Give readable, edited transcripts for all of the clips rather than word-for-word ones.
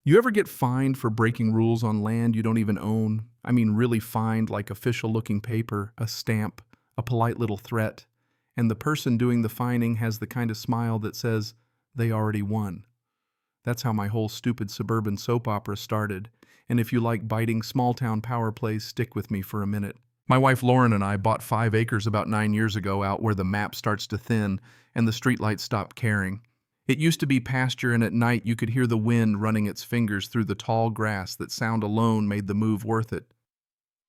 You ever get fined for breaking rules on land you don't even own? I mean, really fined, like official-looking paper, a stamp, a polite little threat, and the person doing the fining has the kind of smile that says, they already won. That's how my whole stupid suburban soap opera started, and if you like biting small-town power plays, stick with me for a minute. My wife Lauren and I bought 5 acres about 9 years ago out where the map starts to thin and the streetlights stop caring. It used to be pasture, and at night you could hear the wind running its fingers through the tall grass. That sound alone made the move worth it.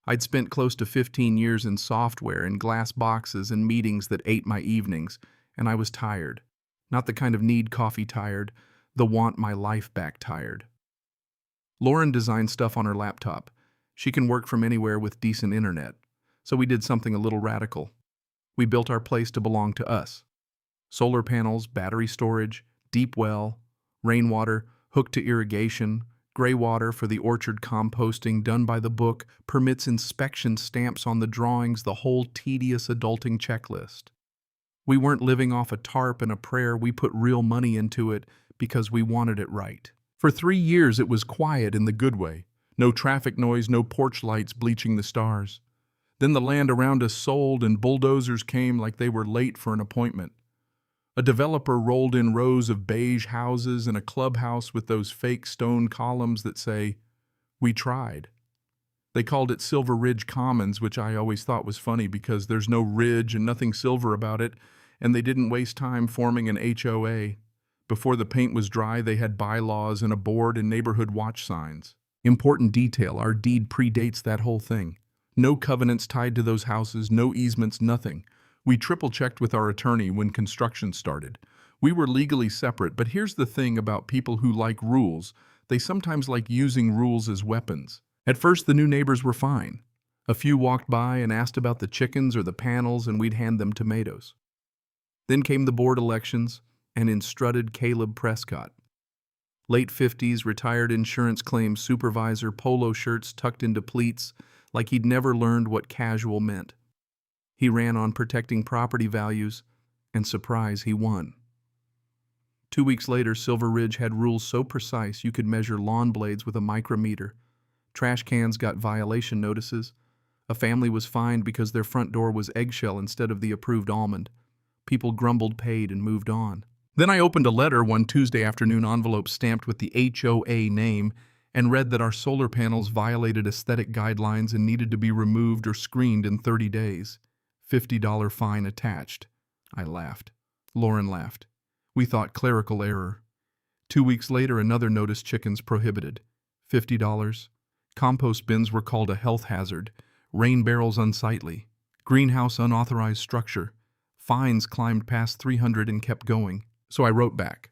I'd spent close to 15 years in software, in glass boxes, and meetings that ate my evenings, and I was tired. Not the kind of need coffee tired, the want my life back tired. Lauren designed stuff on her laptop. She can work from anywhere with decent internet. So we did something a little radical. We built our place to belong to us. Solar panels, battery storage, deep well, rainwater, hooked to irrigation, gray water for the orchard composting done by the book, permits inspection stamps on the drawings, the whole tedious adulting checklist. We weren't living off a tarp and a prayer. We put real money into it because we wanted it right. For 3 years it was quiet in the good way. No traffic noise, no porch lights bleaching the stars. Then the land around us sold and bulldozers came like they were late for an appointment. A developer rolled in rows of beige houses and a clubhouse with those fake stone columns that say, "We tried." They called it Silver Ridge Commons, which I always thought was funny because there's no ridge and nothing silver about it, and they didn't waste time forming an HOA. Before the paint was dry, they had bylaws and a board and neighborhood watch signs. Important detail, our deed predates that whole thing. No covenants tied to those houses, no easements, nothing. We triple-checked with our attorney when construction started. We were legally separate, but here's the thing about people who like rules. They sometimes like using rules as weapons. At first, the new neighbors were fine. A few walked by and asked about the chickens or the panels, and we'd hand them tomatoes. Then came the board elections, and in strutted Caleb Prescott. Late 50s, retired insurance claims supervisor, polo shirts tucked into pleats, like he'd never learned what casual meant. He ran on protecting property values, and surprise, he won. 2 weeks later, Silver Ridge had rules so precise you could measure lawn blades with a micrometer. Trash cans got violation notices. A family was fined because their front door was eggshell instead of the approved almond. People grumbled, paid, and moved on. Then I opened a letter one Tuesday afternoon, envelope stamped with the HOA name, and read that our solar panels violated aesthetic guidelines and needed to be removed or screened in 30 days. $50 fine attached. I laughed. Lauren laughed. We thought clerical error. 2 weeks later, another notice: chickens prohibited. $50. Compost bins were called a health hazard. Rain barrels unsightly. Greenhouse unauthorized structure. Fines climbed past 300 and kept going. So I wrote back.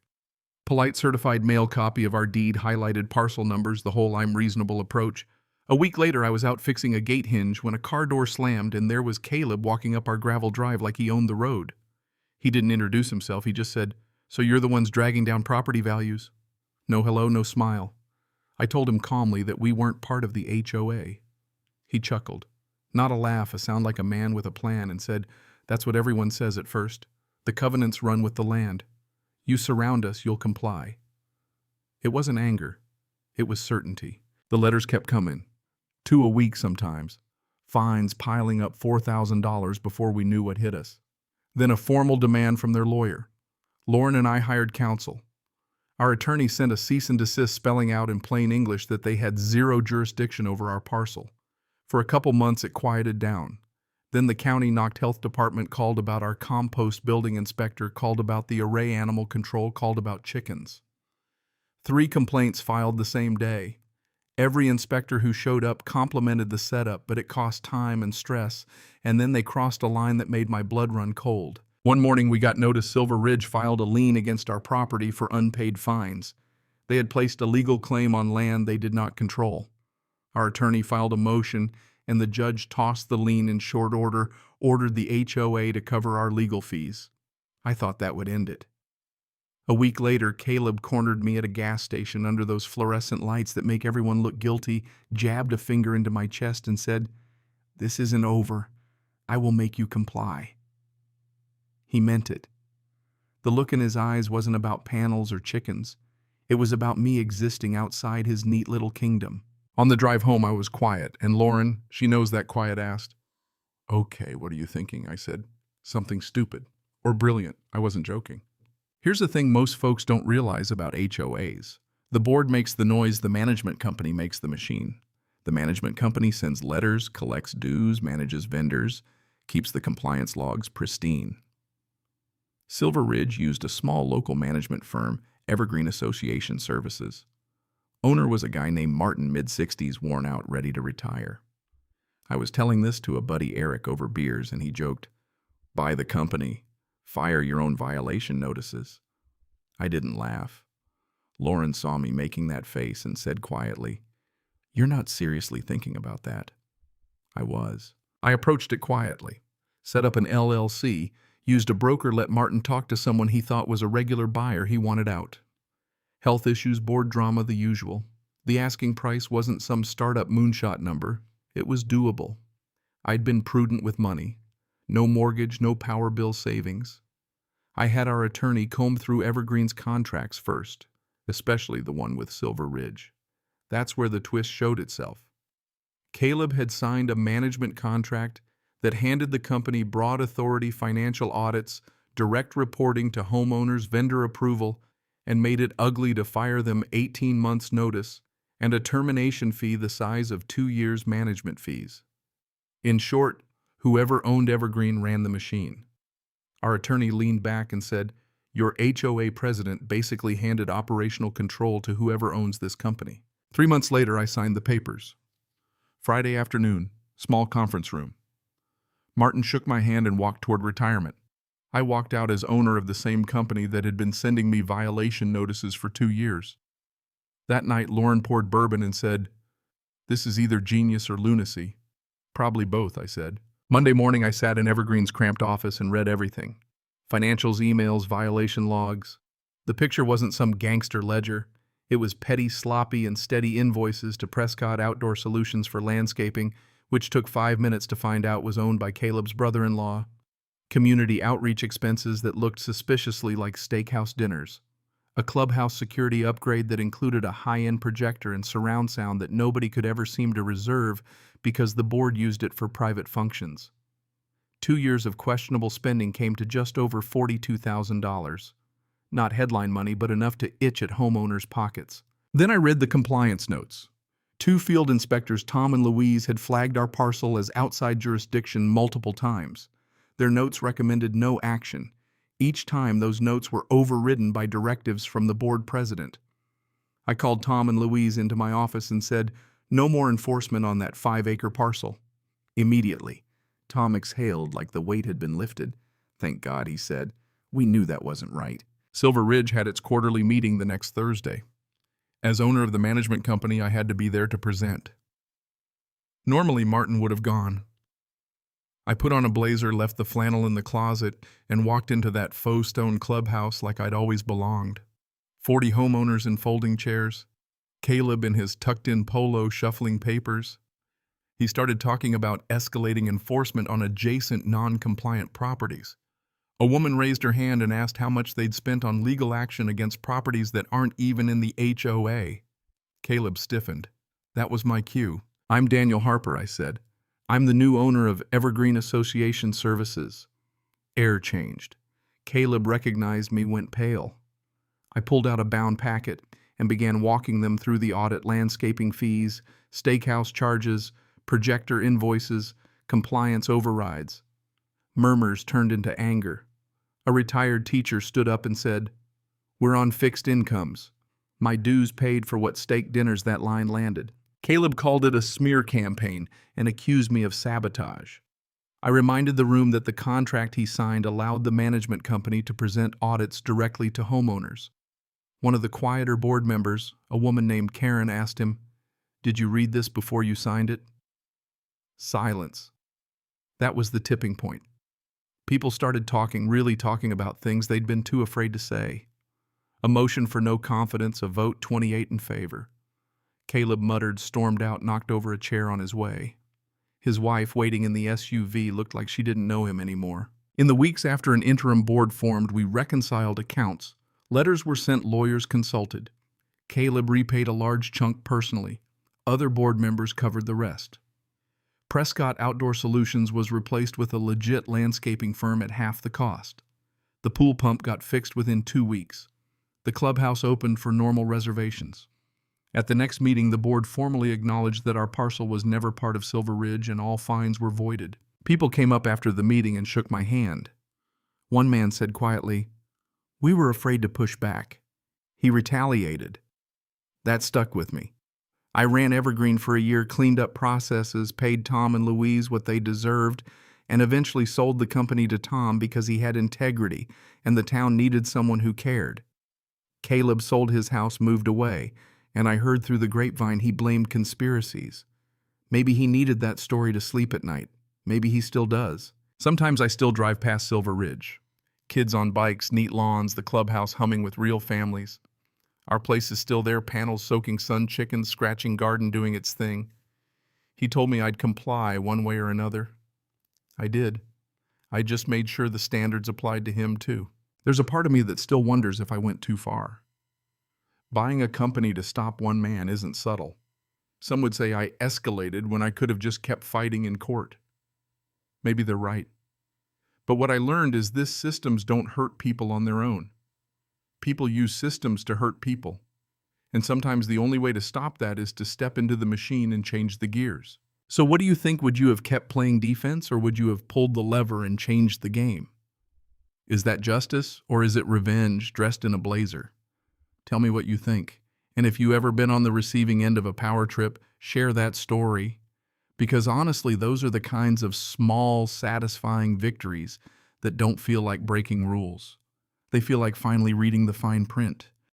Polite certified mail copy of our deed, highlighted parcel numbers, the whole I'm reasonable approach. A week later, I was out fixing a gate hinge when a car door slammed, and there was Caleb walking up our gravel drive like he owned the road. He didn't introduce himself. He just said, "So you're the ones dragging down property values?" No hello, no smile. I told him calmly that we weren't part of the HOA. He chuckled. Not a laugh, a sound like a man with a plan, and said, "That's what everyone says at first. The covenants run with the land. You surround us, you'll comply." It wasn't anger. It was certainty. The letters kept coming. 2 a week sometimes. Fines piling up $4,000 before we knew what hit us. Then a formal demand from their lawyer. Lauren and I hired counsel. Our attorney sent a cease and desist spelling out in plain English that they had zero jurisdiction over our parcel. For a couple months it quieted down. Then the county knocked health department, called about our compost, building inspector called about the array animal control, called about chickens. 3 complaints filed the same day. Every inspector who showed up complimented the setup, but it cost time and stress, and then they crossed a line that made my blood run cold. One morning we got notice Silver Ridge filed a lien against our property for unpaid fines. They had placed a legal claim on land they did not control. Our attorney filed a motion, and the judge tossed the lien in short order, ordered the HOA to cover our legal fees. I thought that would end it. A week later, Caleb cornered me at a gas station under those fluorescent lights that make everyone look guilty, jabbed a finger into my chest and said, "This isn't over. I will make you comply." He meant it. The look in his eyes wasn't about panels or chickens. It was about me existing outside his neat little kingdom. On the drive home, I was quiet, and Lauren, she knows that quiet, asked, "Okay, what are you thinking?" I said, "Something stupid. Or brilliant." I wasn't joking. Here's the thing most folks don't realize about HOAs. The board makes the noise, the management company makes the machine. The management company sends letters, collects dues, manages vendors, keeps the compliance logs pristine. Silver Ridge used a small local management firm, Evergreen Association Services. Owner was a guy named Martin, mid-60s, worn out, ready to retire. I was telling this to a buddy, Eric, over beers, and he joked, "Buy the company. Fire your own violation notices." I didn't laugh. Lauren saw me making that face and said quietly, "You're not seriously thinking about that." I was. I approached it quietly, set up an LLC, used a broker, let Martin talk to someone he thought was a regular buyer he wanted out. Health issues, board drama, the usual. The asking price wasn't some startup moonshot number. It was doable. I'd been prudent with money. No mortgage, no power bill savings. I had our attorney comb through Evergreen's contracts first, especially the one with Silver Ridge. That's where the twist showed itself. Caleb had signed a management contract that handed the company broad authority, financial audits, direct reporting to homeowners, vendor approval, and made it ugly to fire them 18 months' notice and a termination fee the size of 2 years' management fees. In short, whoever owned Evergreen ran the machine. Our attorney leaned back and said, "Your HOA president basically handed operational control to whoever owns this company." 3 months later, I signed the papers. Friday afternoon, small conference room. Martin shook my hand and walked toward retirement. I walked out as owner of the same company that had been sending me violation notices for 2 years. That night, Lauren poured bourbon and said, "This is either genius or lunacy." "Probably both," I said. Monday morning, I sat in Evergreen's cramped office and read everything. Financials, emails, violation logs. The picture wasn't some gangster ledger. It was petty, sloppy, and steady invoices to Prescott Outdoor Solutions for landscaping, which took 5 minutes to find out was owned by Caleb's brother-in-law. Community outreach expenses that looked suspiciously like steakhouse dinners. A clubhouse security upgrade that included a high-end projector and surround sound that nobody could ever seem to reserve because the board used it for private functions. 2 years of questionable spending came to just over $42,000. Not headline money, but enough to itch at homeowners' pockets. Then I read the compliance notes. 2 field inspectors, Tom and Louise, had flagged our parcel as outside jurisdiction multiple times. Their notes recommended no action. Each time, those notes were overridden by directives from the board president. I called Tom and Louise into my office and said, "No more enforcement on that 5-acre parcel." Immediately, Tom exhaled like the weight had been lifted. "Thank God," he said. "We knew that wasn't right." Silver Ridge had its quarterly meeting the next Thursday. As owner of the management company, I had to be there to present. Normally, Martin would have gone. I put on a blazer, left the flannel in the closet, and walked into that faux stone clubhouse like I'd always belonged. 40 homeowners in folding chairs. Caleb in his tucked-in polo shuffling papers. He started talking about escalating enforcement on adjacent non-compliant properties. A woman raised her hand and asked how much they'd spent on legal action against properties that aren't even in the HOA. Caleb stiffened. That was my cue. "I'm Daniel Harper," I said. "I'm the new owner of Evergreen Association Services." Air changed. Caleb recognized me, went pale. I pulled out a bound packet and began walking them through the audit, landscaping fees, steakhouse charges, projector invoices, compliance overrides. Murmurs turned into anger. A retired teacher stood up and said, "We're on fixed incomes. My dues paid for what steak dinners that line landed." Caleb called it a smear campaign and accused me of sabotage. I reminded the room that the contract he signed allowed the management company to present audits directly to homeowners. One of the quieter board members, a woman named Karen, asked him, "Did you read this before you signed it?" Silence. That was the tipping point. People started talking, really talking about things they'd been too afraid to say. A motion for no confidence, a vote 28 in favor. Caleb muttered, stormed out, knocked over a chair on his way. His wife, waiting in the SUV, looked like she didn't know him anymore. In the weeks after an interim board formed, we reconciled accounts. Letters were sent, lawyers consulted. Caleb repaid a large chunk personally. Other board members covered the rest. Prescott Outdoor Solutions was replaced with a legit landscaping firm at half the cost. The pool pump got fixed within 2 weeks. The clubhouse opened for normal reservations. At the next meeting, the board formally acknowledged that our parcel was never part of Silver Ridge and all fines were voided. People came up after the meeting and shook my hand. One man said quietly, "We were afraid to push back." He retaliated. That stuck with me. I ran Evergreen for a year, cleaned up processes, paid Tom and Louise what they deserved, and eventually sold the company to Tom because he had integrity and the town needed someone who cared. Caleb sold his house, moved away, and I heard through the grapevine he blamed conspiracies. Maybe he needed that story to sleep at night. Maybe he still does. Sometimes I still drive past Silver Ridge. Kids on bikes, neat lawns, the clubhouse humming with real families. Our place is still there, panels soaking sun, chickens scratching, garden doing its thing. He told me I'd comply one way or another. I did. I just made sure the standards applied to him too. There's a part of me that still wonders if I went too far. Buying a company to stop one man isn't subtle. Some would say I escalated when I could have just kept fighting in court. Maybe they're right. But what I learned is this: systems don't hurt people on their own. People use systems to hurt people. And sometimes the only way to stop that is to step into the machine and change the gears. So what do you think? Would you have kept playing defense, or would you have pulled the lever and changed the game? Is that justice, or is it revenge dressed in a blazer? Tell me what you think. And if you ever been on the receiving end of a power trip, share that story. Because honestly, those are the kinds of small, satisfying victories that don't feel like breaking rules. They feel like finally reading the fine print.